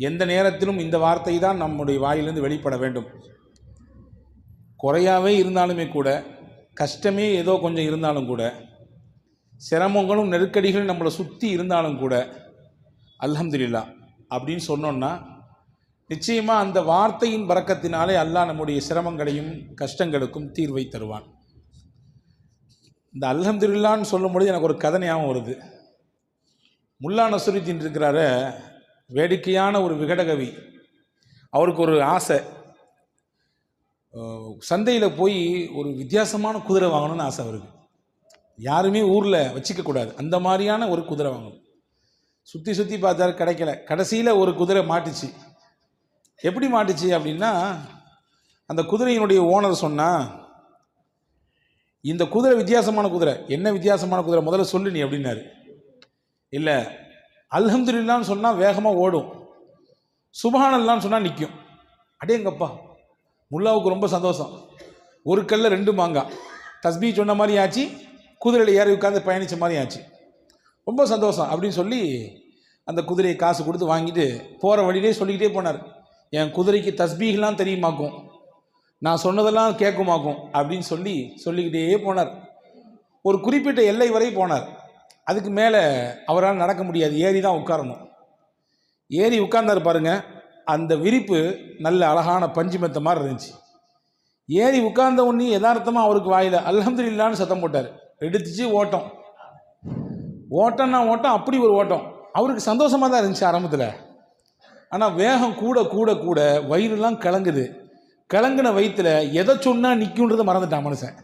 எந்த நேரத்திலும் இந்த வார்த்தை தான் நம்முடைய வாயிலிருந்து வெளிப்பட வேண்டும். குறையாவே இருந்தாலுமே கூட, கஷ்டமே ஏதோ கொஞ்சம் இருந்தாலும் கூட, சிரமங்களும் நெருக்கடிகளும் நம்மளை சுற்றி இருந்தாலும் கூட அல்ஹம்துலில்லாஹ் அப்படின்னு சொன்னோன்னா நிச்சயமாக அந்த வார்த்தையின் பரக்கத்தினாலே அல்லாஹ் நம்முடைய சிரமங்களையும் கஷ்டங்களுக்கும் தீர்வை தருவான். இந்த அல்ஹம்துலில்லாஹ்னு சொல்லும்போது எனக்கு ஒரு கதை ஞாபகம் வருது. முல்லா நஸ்ருதீன் இருக்கிறார, வேடிக்கையான ஒரு விகடகவி. அவருக்கு ஒரு ஆசை, சந்தையில் போய் ஒரு வித்தியாசமான குதிரை வாங்கணும்னு ஆசை அவருக்கு. யாருமே ஊரில் வச்சுக்கக்கூடாது, அந்த மாதிரியான ஒரு குதிரை வாங்கணும். சுற்றி சுற்றி பார்த்தாரு, கிடைக்கல. கடைசியில் ஒரு குதிரை மாட்டுச்சு. எப்படி மாட்டுச்சு அப்படின்னா, அந்த குதிரையினுடைய ஓனர் சொன்னால், இந்த குதிரை வித்தியாசமான குதிரை. என்ன வித்தியாசமான குதிரை முதல்ல சொல்லு நீ அப்படின்னாரு. இல்லை, அல்ஹம்துலில்லாஹ்னு சொன்னால் வேகமாக ஓடும், சுப்ஹானல்லாஹ்னு சொன்னால் நிற்கும். அடேங்கப்பா, முல்லாவுக்கு ரொம்ப சந்தோஷம். ஒரு கல்ல ரெண்டு மாங்காய், தஸ்பீ சொன்ன மாதிரி ஆச்சு, குதிரையில் ஏறி உட்காந்து பயணித்த மாதிரி ஆச்சு. ரொம்ப சந்தோஷம் அப்படின்னு சொல்லி அந்த குதிரையை காசு கொடுத்து வாங்கிட்டு போகிற வழியிலே சொல்லிக்கிட்டே போனார், என் குதிரைக்கு தஸ்பீகெலாம் தெரியுமாக்கும், நான் சொன்னதெல்லாம் கேட்குமாக்கும் அப்படின்னு சொல்லிக்கிட்டே போனார். ஒரு குறிப்பிட்ட எல்லை வரை போனார். அதுக்கு மேலே அவரால் நடக்க முடியாது, ஏறி தான் உட்காரணும். ஏறி உட்கார்ந்தார் பாருங்க, அந்த விரிப்பு நல்ல அழகான பஞ்சு மெத்த மாதிரி இருந்துச்சு. ஏறி உட்கார்ந்த உடனே யதார்த்தமாக அவருக்கு வாயில் அல்ஹம்துலில்லாஹ்னு சத்தம் போட்டார். எடுத்துச்சு ஓட்டம். ஓட்டம்னா ஓட்டம், அப்படி ஒரு ஓட்டம். அவருக்கு சந்தோஷமாக தான் இருந்துச்சு ஆரம்பத்தில். ஆனால் வேகம் கூட கூட கூட வயிறுலாம் கலங்குது. கலங்கின வயிற்றில் எதை சொன்னால் நிற்குன்றதை மறந்துட்டான் மனுஷன்.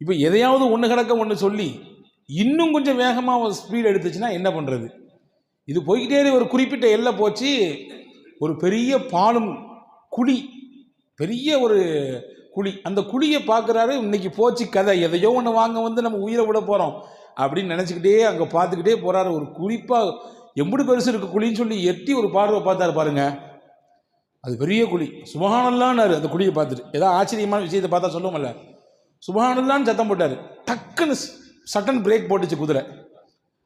இப்போ எதையாவது ஒன்று கிடக்க ஒன்று சொல்லி இன்னும் கொஞ்சம் வேகமாக ஒரு ஸ்பீடு எடுத்துச்சுன்னா என்ன பண்ணுறது? இது போய்கிட்டே ஒரு குறிப்பிட்ட எல்லை போச்சு. ஒரு பெரிய பாலும் குழி, பெரிய ஒரு குழி. அந்த குழியை பார்க்குறாரு. இன்னைக்கு போச்சு கதை, எதையோ ஒன்று வாங்க வந்து நம்ம உயிரை விட போகிறோம் அப்படின்னு நினச்சிக்கிட்டே அங்கே பார்த்துக்கிட்டே போகிறாரு. ஒரு குழிப்பாக எம்புடு பெருசு இருக்கு குழின்னு சொல்லி எட்டி ஒரு பார்வை பார்த்தாரு பாருங்க. அது பெரிய குழி. சுப்ஹானல்லாஹ்னாரு அந்த குழியை பார்த்துட்டு. ஏதாவது ஆச்சரியமான விஷயத்தை பார்த்தா சொல்லுவோம்ல, சுப்ஹானல்லாஹ்னு சத்தம் போட்டார். டக்குன்னு சட்டன் பிரேக் போட்டுச்சு குதிரை.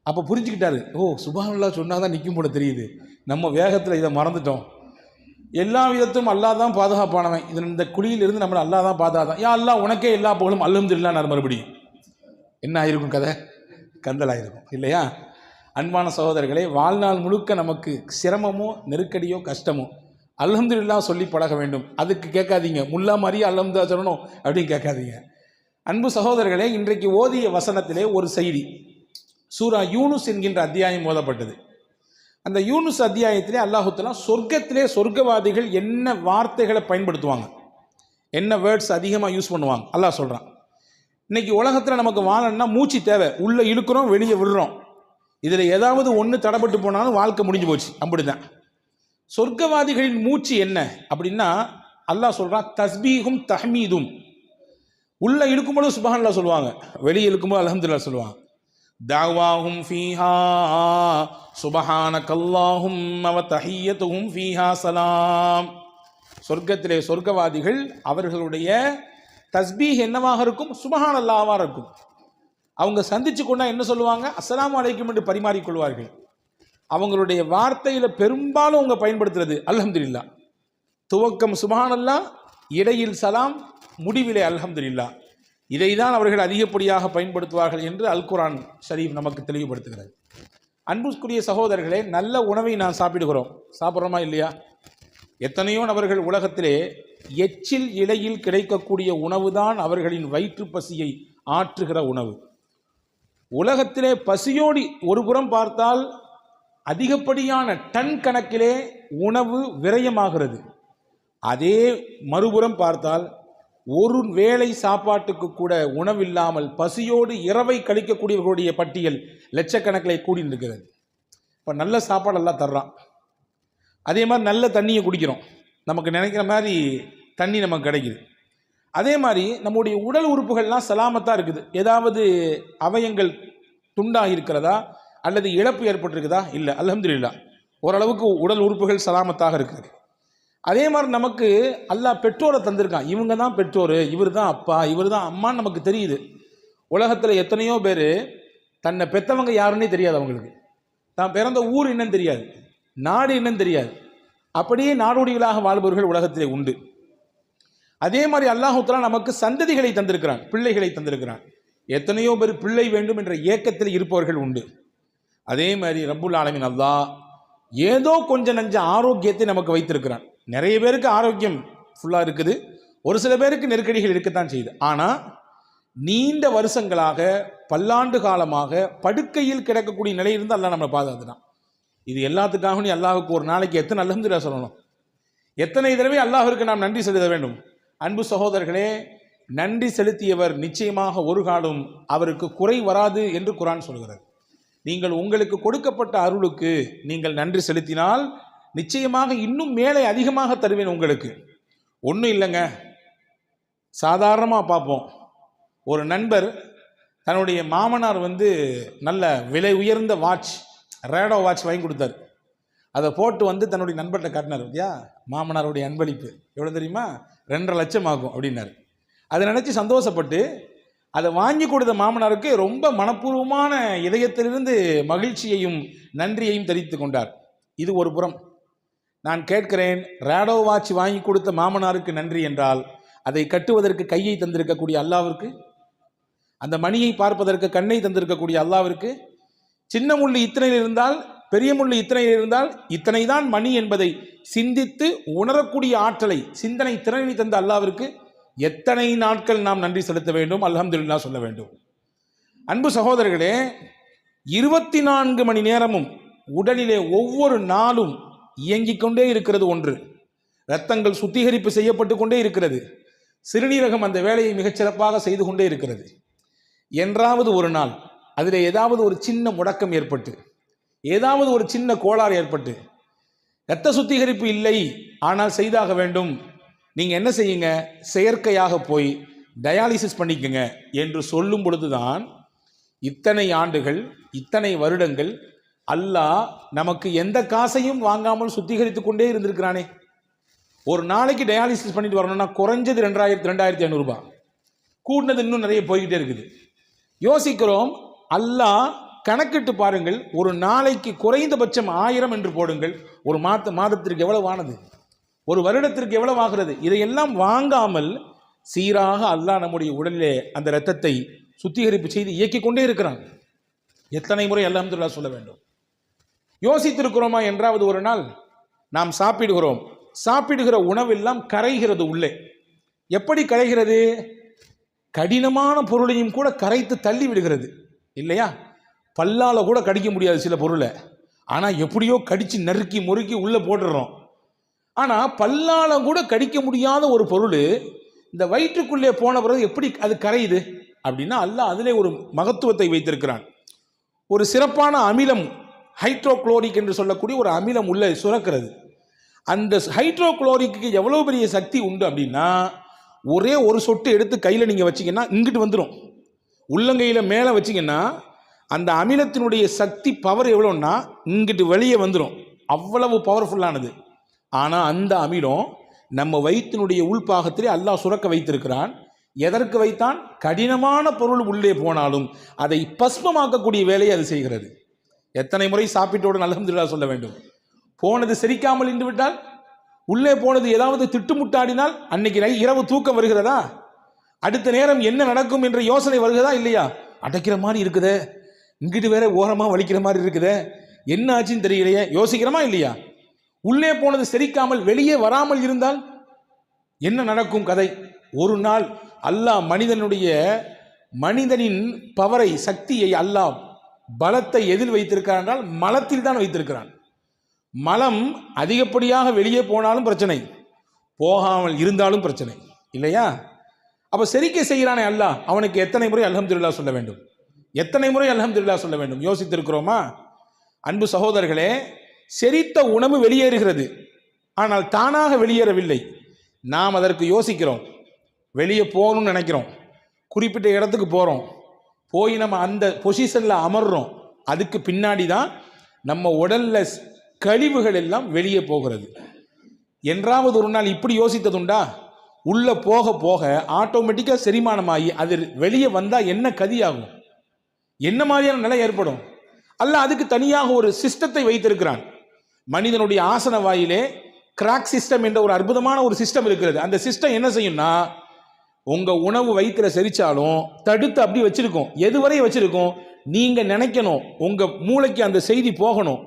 அப்போ புரிஞ்சுக்கிட்டாரு, ஓ சுப்ஹானல்லாஹ் சொன்னால் தான் நிற்கும் போல தெரியுது, நம்ம வேகத்தில் இதை மறந்துட்டோம். எல்லா விதத்தும் அல்லாஹ் தான் பாதுகாப்பானவன். இந்த குழியிலிருந்து நம்மளை அல்லாஹ் தான் பாதுகாத்தான். யா அல்லாஹ் உனக்கே எல்லா புகழும் அல்ஹம்துலில்லாஹ். மறுபடியும் என்ன ஆயிருக்கும் கதை? கந்தலாயிருக்கும் இல்லையா? அன்பான சகோதரர்களே, வாழ்நாள் முழுக்க நமக்கு சிரமமோ நெருக்கடியோ கஷ்டமோ அல்ஹம்துலில்லாஹ் சொல்லி பழக வேண்டும். அதுக்கு கேட்காதீங்க முல்லா மாதிரியே அல்ஹம்துலில்லாஹ் சொல்லணும் அப்படின்னு கேட்காதீங்க. அன்பு சகோதரர்களே, இன்றைக்கு ஓதிய வசனத்திலே ஒரு செய்தி. சூரா யூனுஸ் என்கின்ற அத்தியாயம் ஓதப்பட்டது. அந்த யூனுஸ் அத்தியாயத்திலே அல்லாஹு தஆலா சொர்க்கத்திலே சொர்க்கவாதிகள் என்ன வார்த்தைகளை பயன்படுத்துவாங்க, என்ன வேர்ட்ஸ் அதிகமாக யூஸ் பண்ணுவாங்க அல்லாஹ் சொல்கிறான். இன்னைக்கு உலகத்தில் நமக்கு வாழணும்னா மூச்சு தேவை. உள்ளே இழுக்கிறோம், வெளியே விடுறோம். இதில் ஏதாவது ஒன்று தடைப்பட்டு போனாலும் வாழ்க்கை முடிஞ்சு போச்சு. அப்படிதான் சொர்க்கவாதிகளின் மூச்சு என்ன அப்படின்னா, அல்லாஹ் சொல்கிறான் தஸ்பீஹும் தஹ்மீதும். உள்ளே இழுக்கும்போது சுப்ஹானல்லாஹ் சொல்லுவாங்க, வெளியே இழுக்கும்போது அல்ஹம்துலில்லாஹ் சொல்லுவாங்க. தாவாஹும் ஃபீஹா சுப்ஹானக்கல்லாஹும்ம வ தஹிய்யத்துஹும் ஃபீஹா ஸலாம். சொர்க்கத்திலே சொர்க்கவாதிகள் அவர்களுடைய தஸ்பீஹ் என்னவாக இருக்கும்? சுப்ஹானல்லாஹ்வாக இருக்கும். அவங்க சந்திச்சு கொண்டா என்ன சொல்லுவாங்க? அஸ்ஸலாமு அலைக்கும் என்று பரிமாறிக்கொள்வார்கள். அவங்களுடைய வார்த்தையில் பெரும்பாலும் அவங்க பயன்படுத்துறது அல்ஹம்துலில்லாஹ். துவக்கம் சுப்ஹானல்லாஹ், இடையில் சலாம், முடிவிலே அல்ஹம்துலில்லாஹ். இதை தான் அவர்கள் அதிகப்படியாக பயன்படுத்துவார்கள் என்று அல் குர்ஆன் ஷரீஃப் நமக்கு தெளிவுபடுத்துகிறது. அன்புக்குரிய சகோதரர்களே, நல்ல உணவை நான் சாப்பிட்றோமா இல்லையா? எத்தனையோ நபர்கள் உலகத்திலே எச்சில் இலையில் கிடைக்கக்கூடிய உணவு தான் அவர்களின் வயிற்று பசியை ஆற்றுகிற உணவு. உலகத்திலே பசியோடி ஒரு புறம் பார்த்தால் அதிகப்படியான டன் கணக்கிலே உணவு விரயமாகிறது. அதே மறுபுறம் பார்த்தால் ஒரு வேளை சாப்பாட்டுக்கு கூட உணவில்லாமல் பசியோடு இரவை கழிக்கக்கூடியவர்களுடைய பட்டியல் லட்சக்கணக்கில் கூடி இருக்கிறது. இப்போ நல்ல சாப்பாடெல்லாம் தர்றான், அதே மாதிரி நல்ல தண்ணியை குடிக்கிறோம், நமக்கு நினைக்கிற மாதிரி தண்ணி நமக்கு கிடைக்குது. அதே மாதிரி நம்முடைய உடல் உறுப்புகள்லாம் சலாமத்தாக இருக்குது. ஏதாவது அவயங்கள் துண்டாக இருக்கிறதா அல்லது இழப்பு ஏற்பட்டிருக்குதா? இல்லை, அல்ஹம்துலில்லாஹ் ஓரளவுக்கு உடல் உறுப்புகள் சலாமத்தாக இருக்குது. அதே மாதிரி நமக்கு அல்லாஹ் பெற்றோரை தந்திருக்கான். இவங்க தான் பெற்றோர், இவர் தான் அப்பா, இவர் தான் அம்மான்னு நமக்கு தெரியுது. உலகத்தில் எத்தனையோ பேர் தன்னை பெற்றவங்க யாருன்னே தெரியாது, அவங்களுக்கு தான் பிறந்த ஊர் என்னன்னு தெரியாது. நாடு என்னன்னு தெரியாது. அப்படியே நாடோடிகளாக வாழ்பவர்கள் உலகத்திலே உண்டு. அதே மாதிரி அல்லாஹ் தஆலா நமக்கு சந்ததிகளை தந்திருக்கிறான், பிள்ளைகளை தந்திருக்கிறான். எத்தனையோ பேர் பிள்ளை வேண்டும் என்ற ஏக்கத்தில் இருப்பவர்கள் உண்டு. அதே மாதிரி ரப்புல் ஆலமீன் அல்லாஹ் ஏதோ கொஞ்சம் நஞ்ச ஆரோக்கியத்தை நமக்கு வைத்திருக்கிறான். நிறைய பேருக்கு ஆரோக்கியம் ஃபுல்லாக இருக்குது, ஒரு சில பேருக்கு நெருக்கடிகள் இருக்கத்தான் செய்யுது. ஆனால் நீண்ட வருஷங்களாக பல்லாண்டு காலமாக படுக்கையில் கிடக்கக்கூடிய நிலையிலிருந்து அல்லாஹ் நம்மளை பாதுகாத்துட்டான். இது எல்லாத்துக்காகவும் நீ அல்லாஹுக்கு ஒரு நாளைக்கு எத்தனை அல்ஹம்துலில்லாஹ் சொல்லணும், எத்தனை தடவை அல்லாஹ்விற்கு நாம் நன்றி செலுத்த வேண்டும். அன்பு சகோதரர்களே, நன்றி செலுத்தியவர் நிச்சயமாக ஒரு காலம் அவருக்கு குறை வராது என்று குர்ஆன் சொல்கிறது. நீங்கள் உங்களுக்கு கொடுக்கப்பட்ட அருளுக்கு நீங்கள் நன்றி செலுத்தினால் நிச்சயமாக இன்னும் மேலே அதிகமாக தருவேன் உங்களுக்கு. ஒன்றும் இல்லைங்க, சாதாரணமாக பார்ப்போம். ஒரு நண்பர் தன்னுடைய மாமனார் நல்ல விலை உயர்ந்த வாட்ச், ரேடோ வாட்ச் வாங்கி கொடுத்தார். அதை போட்டு தன்னுடைய நண்பர்கிட்ட காட்டினார். இல்லையா, மாமனாருடைய அன்பளிப்பு எவ்வளோ தெரியுமா, 2.5 லட்சம் ஆகும் அப்படின்னாரு. அதை நினச்சி சந்தோஷப்பட்டு அதை வாங்கி கொடுத்த மாமனாருக்கு ரொம்ப மனப்பூர்வமான இதயத்திலிருந்து மகிழ்ச்சியையும் நன்றியையும் தெரிவித்து கொண்டார். இது ஒரு புறம். நான் கேட்கிறேன், ரேடோ வாட்ச் வாங்கி கொடுத்த மாமனாருக்கு நன்றி என்றால் அதை கட்டுவதற்கு கையை தந்திருக்கக்கூடிய அல்லாவிற்கு, அந்த மணியை பார்ப்பதற்கு கண்ணை தந்திருக்கக்கூடிய அல்லாவிற்கு, சின்ன முள்ளு இத்தனையில் இருந்தால் பெரிய முள்ளு இத்தனையில் இருந்தால் இத்தனை தான் மணி என்பதை சிந்தித்து உணரக்கூடிய ஆற்றலை, சிந்தனை திறனை தந்த அல்லாவிற்கு எத்தனை நாட்கள் நாம் நன்றி செலுத்த வேண்டும், அல்ஹம்துலில்லாஹ் சொல்ல வேண்டும். அன்பு சகோதரர்களே, 24 மணி நேரமும் உடலிலே ஒவ்வொரு நாளும் இயங்கிக் கொண்டே இருக்கிறது ஒன்று. இரத்தங்கள் சுத்திகரிப்பு செய்யப்பட்டு கொண்டே இருக்கிறது. சிறுநீரகம் அந்த வேலையை மிகச்சிறப்பாக செய்து கொண்டே இருக்கிறது. என்றாவது ஒரு நாள் அதில் ஏதாவது ஒரு சின்ன முடக்கம் ஏற்பட்டு, ஏதாவது ஒரு சின்ன கோளாறு ஏற்பட்டு, இரத்த சுத்திகரிப்பு இல்லை ஆனால் செய்தாக வேண்டும், நீங்கள் என்ன செய்யுங்க, செயற்கையாக போய் டயாலிசிஸ் பண்ணிக்கங்க என்று சொல்லும் பொழுதுதான் இத்தனை ஆண்டுகள், இத்தனை வருடங்கள் அல்லாஹ் நமக்கு எந்த காசையும் வாங்காமல் சுத்திகரித்து கொண்டே இருந்திருக்கிறானே. ஒரு நாளைக்கு டயாலிசிஸ் பண்ணிட்டு வரணும்னா குறைஞ்சது 2500 ரூபாய், கூட்டினது இன்னும் நிறைய போய்கிட்டே இருக்குது. யோசிக்கிறோம், அல்லாஹ் கணக்கிட்டு பாருங்கள், ஒரு நாளைக்கு குறைந்தபட்சம் 1000 என்று போடுங்கள், ஒரு மாதத்திற்கு எவ்வளவு ஆனது, ஒரு வருடத்திற்கு எவ்வளவு ஆகிறது. இதையெல்லாம் வாங்காமல் சீராக அல்லாஹ் நம்முடைய உடலிலே அந்த இரத்தத்தை சுத்திகரிப்பு செய்து இயக்கிக் கொண்டே இருக்கிறான். எத்தனை முறை அல்ஹம்துலில்லாஹ் சொல்ல வேண்டும். யோசித்திருக்கிறோமா? என்றாவது ஒரு நாள் நாம் சாப்பிடுகிறோம், சாப்பிடுகிற உணவெல்லாம் கரைகிறது உள்ளே. எப்படி கரைகிறது? கடினமான பொருளையும் கூட கரைத்து தள்ளி விடுகிறது இல்லையா? பல்லால கூட கடிக்க முடியாது சில பொருளை, ஆனால் எப்படியோ கடிச்சு நறுக்கி முறுக்கி உள்ளே போட்டுடுறோம். ஆனால் பல்லால கூட கடிக்க முடியாத ஒரு பொருள் இந்த வயிற்றுக்குள்ளே போன பிறகு எப்படி அது கரையுது அப்படின்னா, அல்லாஹ் அதிலே ஒரு மகத்துவத்தை வைத்திருக்கிறான். ஒரு சிறப்பான அமிலம், ஹைட்ரோக்ளோரிக் என்று சொல்லக்கூடிய ஒரு அமிலம் உள்ளே சுரக்கிறது. அந்த ஹைட்ரோக்ளோரிக்கு எவ்வளோ பெரிய சக்தி உண்டு அப்படின்னா, ஒரே ஒரு சொட்டு எடுத்து கையில் நீங்கள் வச்சிங்கன்னா இங்கிட்டு வந்துடும். உள்ளங்கையில் மேலே வச்சிங்கன்னா அந்த அமிலத்தினுடைய சக்தி பவர் எவ்வளோன்னா இங்கிட்டு வெளியே வந்துடும். அவ்வளவு பவர்ஃபுல்லானது. ஆனால் அந்த அமிலம் நம்ம வயிற்றினுடைய உள்பாகத்திலே அல்லாஹ் சுரக்க வைத்திருக்கிறான். எதற்கு வைத்தான்? கடினமான பொருள் உள்ளே போனாலும் அதை பஸ்மமாக்கக்கூடிய வேலையை அது செய்கிறது. எத்தனை முறை சாப்பிட்டோடு அல்ஹம்துலில்லாஹ் சொல்ல வேண்டும். போனது செரிக்காமல் இருந்து விட்டால், உள்ளே போனது ஏதாவது திட்டுமுட்டாடினால் அன்னைக்கு இரவு தூக்கம் வருகிறதா? அடுத்த நேரம் என்ன நடக்கும் என்ற யோசனை வருகிறதா இல்லையா? அடைக்கிற மாதிரி இருக்குதே, இங்கிட்டு வேற ஓரமாக வலிக்கிற மாதிரி இருக்குதே, என்ன ஆச்சுன்னு தெரியலையே, யோசிக்கிறோமா இல்லையா? உள்ளே போனது செரிக்காமல் வெளியே வராமல் இருந்தால் என்ன நடக்கும் கதை? ஒரு நாள் அல்லாஹ் மனிதனின் பவரை, சக்தியை, அல்லாஹ் பலத்தை எதில் வைத்திருக்கிறான் என்றால் மலத்தில் தான் வைத்திருக்கிறான். மலம் அதிகப்படியாக வெளியே போனாலும் பிரச்சனை, போகாமல் இருந்தாலும் பிரச்சனை இல்லையா? அப்போ செரிக்கை செய்கிறானே அல்லாஹ், அவனுக்கு எத்தனை முறை அல்ஹம்துலில்லாஹ் சொல்ல வேண்டும், எத்தனை முறை அல்ஹம்துலில்லாஹ் சொல்ல வேண்டும்? யோசித்திருக்கிறோமா? அன்பு சகோதரர்களே, செரித்த உணவு வெளியேறுகிறது, ஆனால் தானாக வெளியேறவில்லை. நாம் அதற்கு யோசிக்கிறோம், வெளியே போகணும்னு நினைக்கிறோம், குறிப்பிட்ட இடத்துக்கு போகிறோம், போய் நம்ம அந்த பொசிஷனில் அமர்றோம். அதுக்கு பின்னாடி தான் நம்ம உடலில் கழிவுகள் எல்லாம் வெளியே போகிறது. என்றாவது ஒரு நாள் இப்படி யோசித்ததுண்டா? உள்ளே போக போக ஆட்டோமேட்டிக்காக செரிமானமாகி அது வெளியே வந்தால் என்ன கதியாகும், என்ன மாதிரியான நிலை ஏற்படும்? அல்ல அதுக்கு தனியாக ஒரு சிஸ்டத்தை வைத்திருக்கிறான். மனிதனுடைய ஆசன வாயிலே கிராக் சிஸ்டம் என்ற ஒரு அற்புதமான ஒரு சிஸ்டம் இருக்கிறது. அந்த சிஸ்டம் என்ன செய்யும்னா, உங்க உணவு வயிற்றுல செரிச்சாலும் தடுத்து அப்படி வச்சிருக்கோம். எதுவரை வச்சிருக்கோம்? நீங்க நினைக்கணும், உங்க மூளைக்கு அந்த செய்தி போகணும்,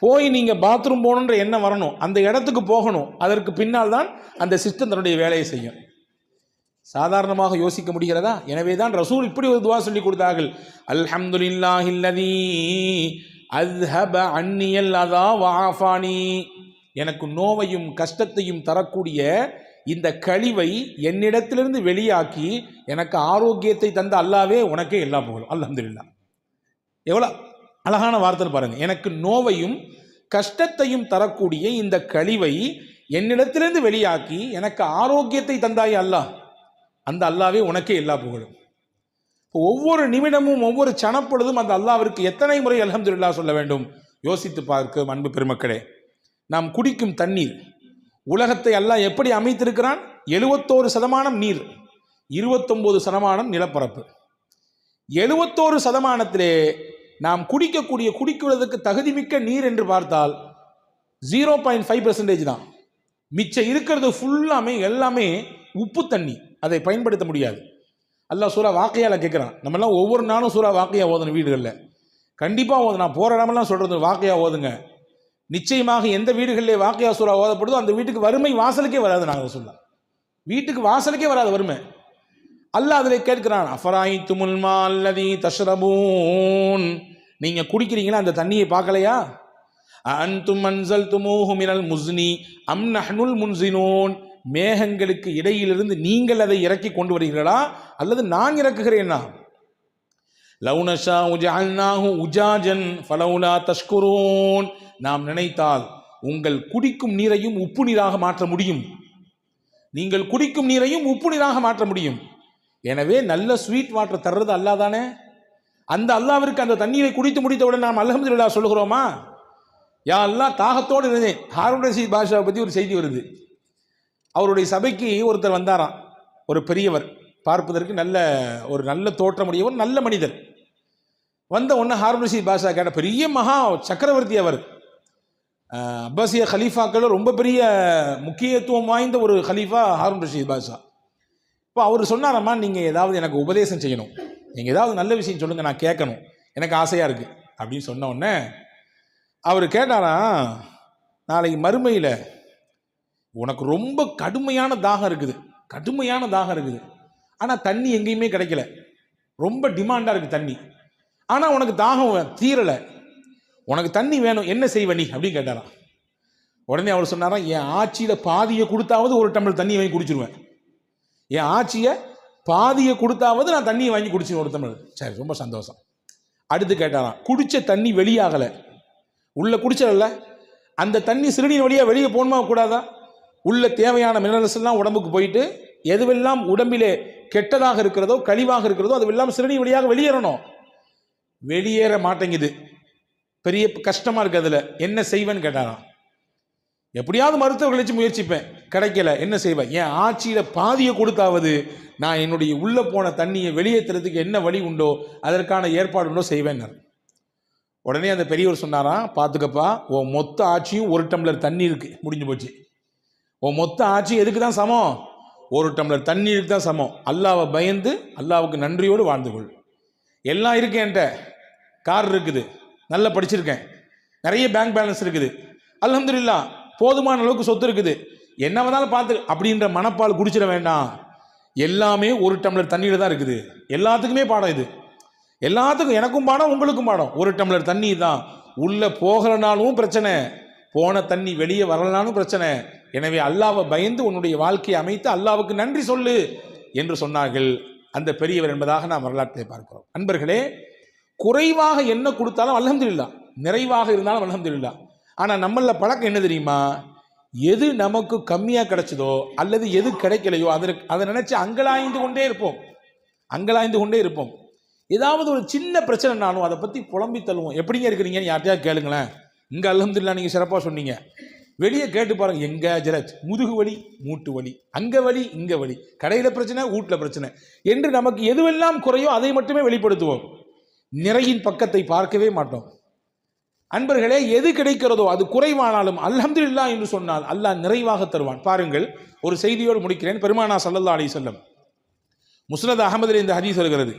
போய் நீங்க பாத்ரூம் போகணுன்ற எண்ணம் வரணும், அந்த இடத்துக்கு போகணும். அதற்கு பின்னால் தான் அந்த சிஸ்டம் தன்னுடைய வேலையை செய்யும். சாதாரணமாக யோசிக்க முடிகிறதா? எனவே தான் ரசூல் இப்படி ஒரு துவா சொல்லி கொடுத்தார்கள். அல்ஹம்துலில்லாஹில்லதீ அஸ்ஹப அன்னியல் அதா வஆஃபானி. எனக்கு நோவையும் கஷ்டத்தையும் தரக்கூடிய இந்த கழிவை என்னிடத்திலிருந்து வெளியாக்கி எனக்கு ஆரோக்கியத்தை தந்த அல்லாவே உனக்கே எல்லா புகழும். அல்ஹம்துலில்லாஹ். எவ்வளோ அழகான வார்த்தை பாருங்க. எனக்கு நோவையும் கஷ்டத்தையும் தரக்கூடிய இந்த கழிவை என்னிடத்திலிருந்து வெளியாக்கி எனக்கு ஆரோக்கியத்தை தந்தாய் அல்லாஹ், அந்த அல்லாவே உனக்கே எல்லா புகழும். ஒவ்வொரு நிமிடமும் ஒவ்வொரு சனப்பொழுதும் அந்த அல்லாவிற்கு எத்தனை முறை அல்ஹம்துலில்லாஹ் சொல்ல வேண்டும்? யோசித்து பார்க்க அன்பு பெருமக்களே. நாம் குடிக்கும் தண்ணீர், உலகத்தை அல்லாஹ் எப்படி அமைத்திருக்கிறான்? 71% நீர், 29% நிலப்பரப்பு. 71%-லே நாம் குடிக்குவதற்கு தகுதிமிக்க நீர் என்று பார்த்தால் 0.5% தான். மிச்சம் இருக்கிறது ஃபுல்லாமே எல்லாமே உப்பு தண்ணி, அதை பயன்படுத்த முடியாது. அல்லாஹ் சூரா வாக்கையால கேட்குறான். நம்மெல்லாம் ஒவ்வொரு நாளும் சூரா வாக்கையா ஓதணும் வீடுகளில், கண்டிப்பாக ஓது. நான் போகிற இடமெல்லாம் சொல்கிறது வாக்கையா ஓதுங்க. நிச்சயமாக எந்த வீடுகளிலே வாக்கையா சூரா ஓதப்படுதோ அந்த வீட்டுக்கு வறுமை வாசலுக்கே வராது. நாங்கள் சொல்லலாம், வீட்டுக்கு வாசலுக்கே வராது வறுமை. அல்லாஹ் அதில் கேட்கிறான், அஃபராயித்துமுல் மா அல்லதீ தஷ்ரபூன். நீங்கள் குடிக்கிறீங்களா அந்த தண்ணியை பார்க்கலையா? அன்தும் அன்ஸல்துமூஹு மினல் முஸ்னி அம் நஹ்னுல் முன்ஸினூன். மேகங்களுக்கு இடையிலிருந்து நீங்கள் அதை இறக்கி கொண்டு வருகிறீர்களா அல்லது நான் இறக்குகிறேனா? லவ் நஷாஉ ஜஅல்நாஹு உஜாஜன் ஃபலௌலா தஷ்குரூன். நாம் நினைத்தால் உங்கள் குடிக்கும் நீரையும் உப்பு நீராக மாற்ற முடியும். நீங்கள் குடிக்கும் நீரையும் உப்பு நீராக மாற்ற முடியும். எனவே நல்ல ஸ்வீட் வாட்டர் தர்றது அல்லாஹ் தானே. அந்த அல்லாஹ்விற்கு அந்த தண்ணீரை குடித்து முடித்தவுடன் நாம் அல்ஹம்துலில்லாஹ் சொல்கிறோமா? யா அல்லாஹ், தாகத்தோடு இருந்தேன். ஹாரூன் ரஷீத் பாஷாவை பற்றி ஒரு செய்தி வருது. அவருடைய சபைக்கு ஒருத்தர் வந்தாராம், ஒரு பெரியவர், பார்ப்பதற்கு நல்ல தோற்றமுடையவர், நல்ல மனிதர். வந்த உடனே ஹாரூன் ரஷீத் பாஷா கேட்ட, பெரிய மகா சக்கரவர்த்தி அவர், அப்பாசிய ஹலீஃபாக்கள் ரொம்ப பெரிய முக்கியத்துவம் வாய்ந்த ஒரு ஹலீஃபா ஹாரூன் ரஷீத் பாஷா. இப்போ அவர் சொன்னாரம்மா, நீங்கள் ஏதாவது எனக்கு உபதேசம் செய்யணும், நீங்கள் ஏதாவது நல்ல விஷயம் சொல்லுங்கள், நான் கேட்கணும், எனக்கு ஆசையாக இருக்குது அப்படின்னு சொன்ன உடனே அவர் கேட்டாராம், நாளைக்கு மறுமையில் உனக்கு ரொம்ப கடுமையான தாகம் இருக்குது, ஆனால் தண்ணி எங்கேயுமே கிடைக்கல, ரொம்ப டிமாண்டாக இருக்குது தண்ணி, ஆனால் உனக்கு தாகம் தீரலை, உனக்கு தண்ணி வேணும், என்ன செய்வ நீ அப்படின்னு கேட்டாராம். உடனே அவர் சொன்னாராம், என் ஆட்சியில் பாதியை கொடுத்தாவது ஒரு டம்ளர் தண்ணியை வாங்கி குடிச்சிருவேன், என் ஆட்சியை பாதியை கொடுத்தாவது நான் தண்ணியை வாங்கி குடிச்சிருவேன் ஒரு டம்ளர். சரி, ரொம்ப சந்தோஷம். அடுத்து கேட்டாராம், குடித்த தண்ணி வெளியாகலை, உள்ள குடிச்சதில்ல, அந்த தண்ணி சிறுநீர் வழியாக வெளியே போகணுமா கூடாதா? உள்ள தேவையான மினரல்ஸ் எல்லாம் உடம்புக்கு போயிட்டு எதுவெல்லாம் உடம்பிலே கெட்டதாக இருக்கிறதோ கழிவாக இருக்கிறதோ அதுவெல்லாம் சிறுநீர் வழியாக வெளியேறணும், வெளியேற மாட்டேங்குது, பெரிய கஷ்டமாக இருக்குது, அதில் என்ன செய்வேன்னு கேட்டாராம். எப்படியாவது மருத்துவர்கள் வச்சு முயற்சிப்பேன், கிடைக்கல, என்ன செய்வேன்? என் ஆட்சியில் பாதியை கொடுத்தாவது நான் என்னுடைய உள்ளே போன தண்ணியை வெளியேற்றுறதுக்கு என்ன வழி உண்டோ அதற்கான ஏற்பாடு உண்டோ செய்வேன். உடனே அந்த பெரியவர் சொன்னாராம், பார்த்துக்கப்பா, உன் மொத்த ஆட்சியும் ஒரு டம்ளர் தண்ணி இருக்கு, முடிஞ்சு போச்சு. உன் மொத்த ஆட்சி எதுக்கு தான் சமம்? ஒரு டம்ளர் தண்ணீருக்கு தான் சமம். அல்லாவை பயந்து அல்லாவுக்கு நன்றியோடு வாழ்ந்து கொள். எல்லாம் இருக்கு, என்கிட்ட கார் இருக்குது, நல்லா படிச்சிருக்கேன், நிறைய பேங்க் பேலன்ஸ் இருக்குது, அல்ஹம்துலில்லாஹ் போதுமான அளவுக்கு சொத்து இருக்குது, என்ன வேணாலும் பார்த்து அப்படின்ற மனப்பால் குடிச்சிட வேண்டாம். எல்லாமே ஒரு டம்ளர் தண்ணீர் தான் இருக்குது. எல்லாத்துக்குமே பாடம் இது, எல்லாத்துக்கும், எனக்கும் பாடம் உங்களுக்கும் பாடம். ஒரு டம்ளர் தண்ணி தான், உள்ள போகலனாலும் பிரச்சனை, போன தண்ணி வெளியே வரலனாலும் பிரச்சனை. எனவே அல்லாவை பயந்து உன்னுடைய வாழ்க்கையை அமைத்து அல்லாவுக்கு நன்றி சொல்லு என்று சொன்னார்கள் அந்த பெரியவர் என்பதாக நாம் வரலாற்றை பார்க்கிறோம். அன்பர்களே, குறைவாக என்ன கொடுத்தாலும் அல்ஹம்துலில்லாஹ், நிறைவாக இருந்தாலும் அல்ஹம்துலில்லாஹ். ஆனால் நம்மள பழக்கம் என்ன தெரியுமா? எது நமக்கு கம்மியாக கிடைச்சதோ அல்லது எது கிடைக்கலையோ அதை நினைச்சு அங்கலாய்ந்து கொண்டே இருப்போம். ஏதாவது ஒரு சின்ன பிரச்சனைனாலும் அதை பற்றி புலம்பி தள்ளுவோம். எப்படிங்க இருக்கிறீங்கன்னு யார்ட்டையா கேளுங்களேன். இங்கே அல்ஹம்துலில்லாஹ் நீங்கள் சிறப்பாக சொன்னீங்க, வெளியே கேட்டு பாருங்க, எங்கே ஜெரத், முதுகு வலி, மூட்டு வலி, அங்கே வலி, இங்கே வலி, கடையில் பிரச்சனை, வீட்டில் பிரச்சனை என்று நமக்கு எதுவெல்லாம் குறையோ அதை மட்டுமே வெளிப்படுத்துவோம். நிறையின் பக்கத்தை பார்க்கவே மாட்டோம். அன்பர்களே, எது கிடைக்கிறதோ அது குறைவானாலும் அல்ஹம்துலில்லாஹ் என்று சொன்னால் அல்லாஹ் நிறைவாக தருவான். பாருங்கள், ஒரு செய்தியோடு முடிக்கிறேன். பெருமானா ஸல்லல்லாஹு அலைஹி வஸல்லம் முஸ்னத் அஹமதில் இந்த ஹதீஸ் வருகிறது.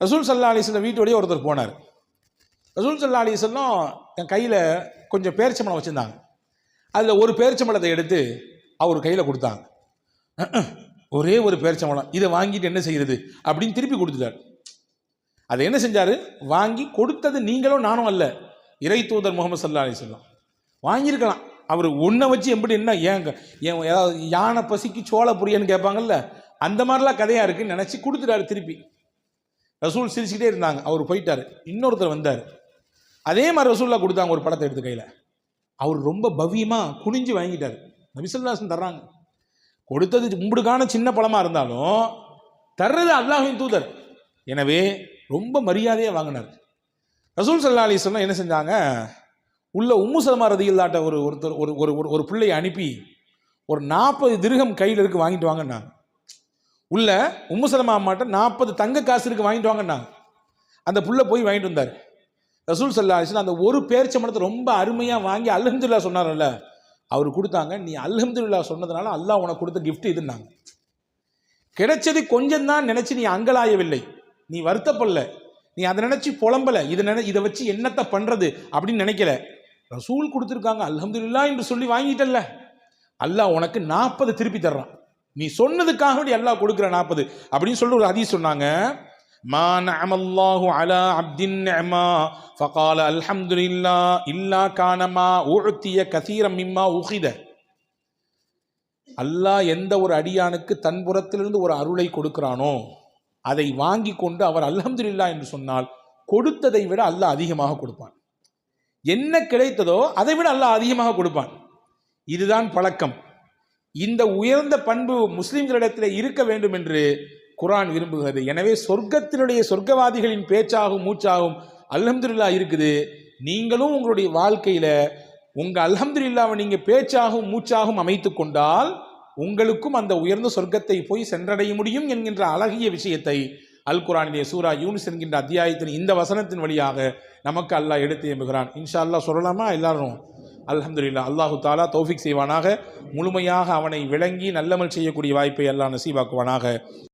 ரசூல் ஸல்லல்லாஹு அலைஹி வஸல்லம் வீட்டு வழியே ஒருத்தர் போனார். ரசூல் ஸல்லல்லாஹு அலைஹி வஸல்லம் என் கையில் கொஞ்சம் பேரிச்சம்பழம் வச்சுருந்தாங்க. அதில் ஒரு பேரிச்சம்பழத்தை எடுத்து அவர் கையில் கொடுத்தாங்க. ஒரே ஒரு பேரிச்சம்பழம், இதை வாங்கிட்டு என்ன செய்கிறது அப்படின்னு திருப்பி கொடுத்துட்டார். அதை என்ன செஞ்சார்? வாங்கி கொடுத்தது நீங்களும் நானும் அல்ல, இறை தூதர் முகமது ஸல்லல்லாஹு அலைஹி வஸல்லம். வாங்கியிருக்கலாம். அவர் ஒன்றை வச்சு எப்படி என்ன ஏங்க ஏன் ஏதாவது யானை பசிக்கு சோள புரியன்னு கேட்பாங்கல்ல, அந்த மாதிரிலாம் கதையாக இருக்குன்னு நினச்சி கொடுத்துட்டாரு திருப்பி. ரசூல் சிரிச்சுக்கிட்டே இருந்தாங்க. அவர் போயிட்டார். இன்னொருத்தர் வந்தார். அதே மாதிரி ரசூல்லா கொடுத்தாங்க ஒரு பழத்தை எடுத்து கையில். அவர் ரொம்ப பவ்யமாக குனிஞ்சு வாங்கிட்டார். நபி ஸல்லல்லாஹு அலைஹி வஸல்லம் தர்றாங்க. கொடுத்தது உங்களுக்கான சின்ன பழமாக இருந்தாலும் தர்றது அல்லாஹ்வின் தூதர். எனவே ரொம்ப மரியாதையாக வாங்கினார். ரசூல் ஸல்லல்லாஹு அலைஹி வஸல்லம் என்ன செஞ்சாங்க? உள்ள உம்மு சலமா ரதியல்லாஹு ஒருத்தர் ஒரு பிள்ளையை அனுப்பி ஒரு 40 திர்ஹம் கையில் இருக்கு வாங்கிட்டு வாங்கினாங்க. உள்ள உம்மு சலமா அம்மாட்ட 40 தங்க காசு இருக்கு வாங்கிட்டு வாங்கினாங்க. அந்த புள்ள போய் வாங்கிட்டு வந்தார். ரசூல் ஸல்லல்லாஹு அலைஹி வஸல்லம் அந்த ஒரு பேரிச்சம்பழத்தை ரொம்ப அருமையாக வாங்கி அல்ஹம்துலில்லாஹ் சொன்னார்ல, அவர் கொடுத்தாங்க. நீ அல்ஹம்துலில்லாஹ் சொன்னதுனால அல்லாஹ் உனக்கு கொடுத்த கிஃப்ட் இதுன்னாங்க. கிடைச்சது கொஞ்சம் தான் நினைச்சு நீ அங்கலாயவில்லை, நீ வருத்தப்படல, நீ அதை நினைச்சு புலம்பல, இதை வச்சு என்னத்தை பண்றது அப்படின்னு நினைக்கல. ரசூல் கொடுத்துருக்காங்க அல்ஹம்துலில்லாஹ் என்று சொல்லி வாங்கிட்டல்ல, அல்லாஹ் உனக்கு 40 திருப்பி தர்றான். நீ சொன்னதுக்காக வேண்டி அல்லாஹ் கொடுக்குற 40 அப்படின்னு சொல்லி ஒரு ஹதீஸ் சொன்னாங்க. மா நஅமல்லாஹு அலா அப்தின் நிஅமா ஃபகால அல்ஹம்துலில்லாஹ் இல்லா கானமா உஅதிய கஸீரம் மிம்மா உகித. அல்லாஹ் எந்த ஒரு அடியானுக்கு தன் புறத்திலிருந்து ஒரு அருளை கொடுக்கிறானோ அதை வாங்கி கொண்டு அவர் அல்ஹம்துலில்லாஹ் என்று சொன்னால் கொடுத்ததை விட அல்லாஹ் அதிகமாக கொடுப்பான். என்ன கிடைத்ததோ அதை விட அல்லாஹ் அதிகமாக கொடுப்பான். இதுதான் பழக்கம். இந்த உயர்ந்த பண்பு முஸ்லிம்களிடத்தில் இருக்க வேண்டும் என்று குர்ஆன் விரும்புகிறது. எனவே சொர்க்கத்தினுடைய சொர்க்கவாதிகளின் பேச்சாகும் மூச்சாகும் அல்ஹம்துலில்லாஹ் இருக்குது. நீங்களும் உங்களுடைய வாழ்க்கையில உங்க அல்ஹம்துலில்லாஹ்வை நீங்க பேச்சாகும் மூச்சாகும் அமைத்து கொண்டால் உங்களுக்கும் அந்த உயர்ந்த சொர்க்கத்தை போய் சென்றடைய முடியும் என்கின்ற அழகிய விஷயத்தை அல் குர்ஆனிலே சூரா யூனுஸ் என்கின்ற அத்தியாயத்தின் இந்த வசனத்தின் வழியாக நமக்கு அல்லாஹ் எடுத்து எம்புகிறான். இன்ஷா அல்லாஹ் சொல்லலாமா? எல்லாரும் அல்ஹம்துலில்லாஹ். அல்லாஹு தாலா தௌஃபீக் செய்வானாக. முழுமையாக அவனை விளங்கி நல்லமல் செய்யக்கூடிய வாய்ப்பை அல்லாஹ் நசீபாக்குவானாக.